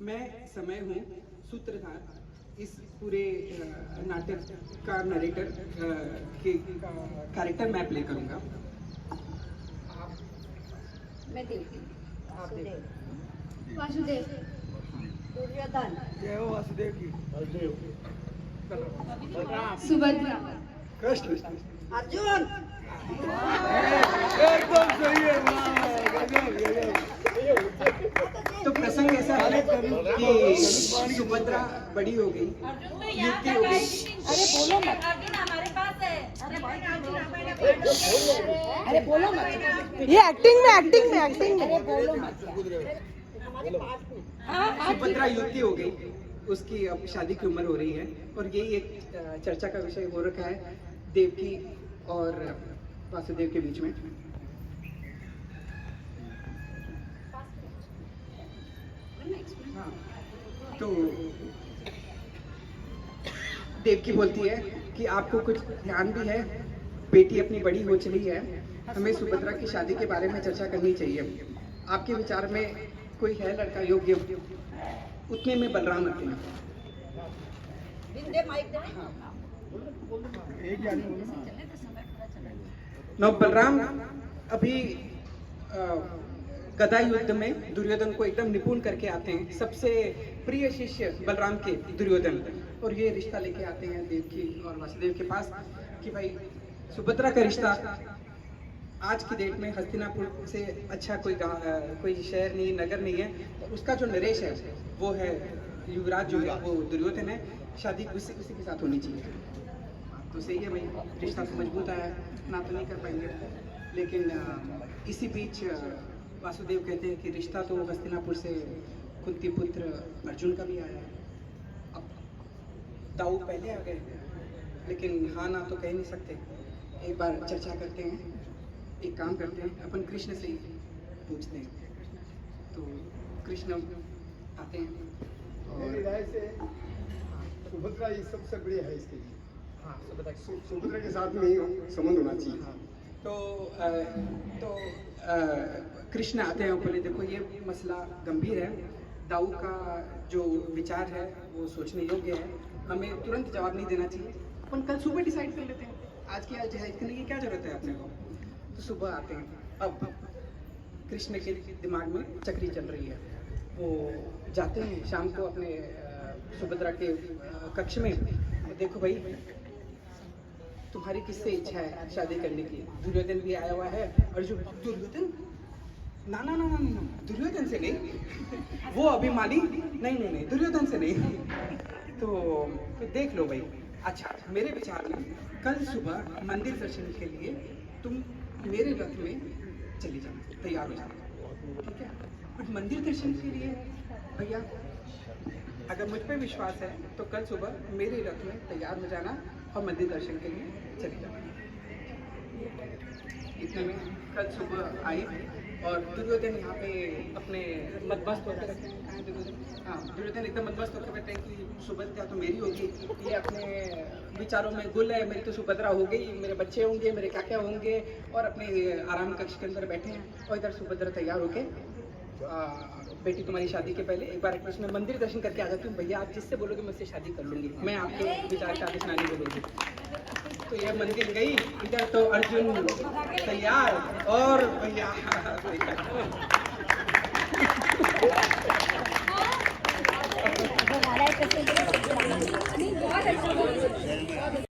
मैं समय हूँ सूत्रधार, इस पूरे नाटक का नरेटर के कैरेक्टर मैं प्ले करूँगा। मैं देवकी। आप देख वासुदेव। दुर्योधन। जय हो वासुदेव की। सुभद्रा। कृष्ण। अर्जुन। एकदम सही है। वाह, गजब गजब। तो प्रसंग ऐसा है कि सुभद्रा बड़ी हो गई, युक्ति हो गई। अरे बोलो मत। अर्जुन हमारे पास है। अरे बोलो मत। ये एक्टिंग में अरे बोलो मत। सुभद्रा युक्ति हो गई, उसकी अब शादी की उम्र हो रही है और यही एक चर्चा का विषय हो रखा है देवकी और वासुदेव के बीच में। हाँ, तो देवकी बोलती है कि आपको कुछ ध्यान भी है, बेटी अपनी बड़ी हो चली है, हमें सुभद्रा की शादी के बारे में चर्चा करनी चाहिए। आपके विचार में कोई है लड़का योग्य? उतने में बलराम आते हैं। नौ बलराम अभी गदा युद्ध में दुर्योधन को एकदम निपुण करके आते हैं। सबसे प्रिय शिष्य बलराम के दुर्योधन, और ये रिश्ता लेके आते हैं देवकी और वासुदेव के पास कि भाई सुभद्रा का रिश्ता आज की डेट में हस्तिनापुर से अच्छा कोई शहर नहीं, नगर नहीं है। तो उसका जो नरेश है वो है युवराज, जो है वो दुर्योधन है। शादी उसी के साथ होनी चाहिए। तो सही है भाई, रिश्ता तो मजबूत आया, ना तो नहीं कर पाएंगे। लेकिन इसी बीच वासुदेव कहते हैं कि रिश्ता तो हस्तिनापुर से कुंती पुत्र अर्जुन का भी आया है। अब दाऊद पहले आ गए, लेकिन हाँ ना तो कह नहीं सकते। एक बार चर्चा करते हैं, एक काम करते हैं, अपन कृष्ण से ही पूछते हैं। तो कृष्ण आते हैं मेरी राय से सुभद्रा ही सबसे बढ़िया है इसके लिए। हाँ, सुभद्रा के साथ में ही संबंध होना चाहिए। हाँ, तो कृष्ण आते हैं और बोले देखो ये मसला गंभीर है, दाऊ का जो विचार है वो सोचने योग्य है, हमें तुरंत जवाब नहीं देना चाहिए, अपन कल सुबह डिसाइड कर लेते हैं। आज की आज जहाज करने की क्या जरूरत है अपने को? तो सुबह आते हैं। अब कृष्ण के दिमाग में चक्री चल रही है। वो जाते हैं शाम को अपने सुभद्रा के कक्ष में। देखो भाई, तुम्हारी किससे इच्छा है शादी करने की? दुर्योधन भी आया हुआ है। अर्जुन, दुर्योधन? ना ना ना ना ना, दुर्योधन से नहीं, वो अभिमानी नहीं, दुर्योधन से नहीं। तो देख लो भाई। अच्छा, मेरे विचार में कल सुबह मंदिर दर्शन के लिए तुम मेरे रथ में चली जाना, तैयार हो जाना, ठीक है? बट मंदिर दर्शन के लिए भैया, अगर मुझ पे विश्वास है तो कल सुबह मेरे रथ में तैयार हो जाना और मंदिर दर्शन के लिए चली जाना। इतने में कल सुबह आए और दुर्योधन यहाँ पे अपने मदमस्त होकर रखते हैं। हाँ, दुर्योधन एकदम मदमस्त होकर बैठे हैं कि सुभद्रा तो मेरी होगी, ये अपने विचारों में गुल है, मेरी तो सुभद्रा हो गई, मेरे बच्चे होंगे, मेरे क्या क्या होंगे, और अपने आराम कक्ष के अंदर बैठे हैं। और इधर सुभद्रा तैयार होके बेटी तुम्हारी शादी के पहले एक बार एटलीस्ट मैं मंदिर दर्शन करके आ जाती हूँ। भैया आप जिससे बोलोगे मैं उससे शादी कर लूँगी, मैं आपके विचार का आदेश नहीं बोलूँगी। तो यह मंदिर गई, इधर तो अर्जुन तैयार और भैया हमारा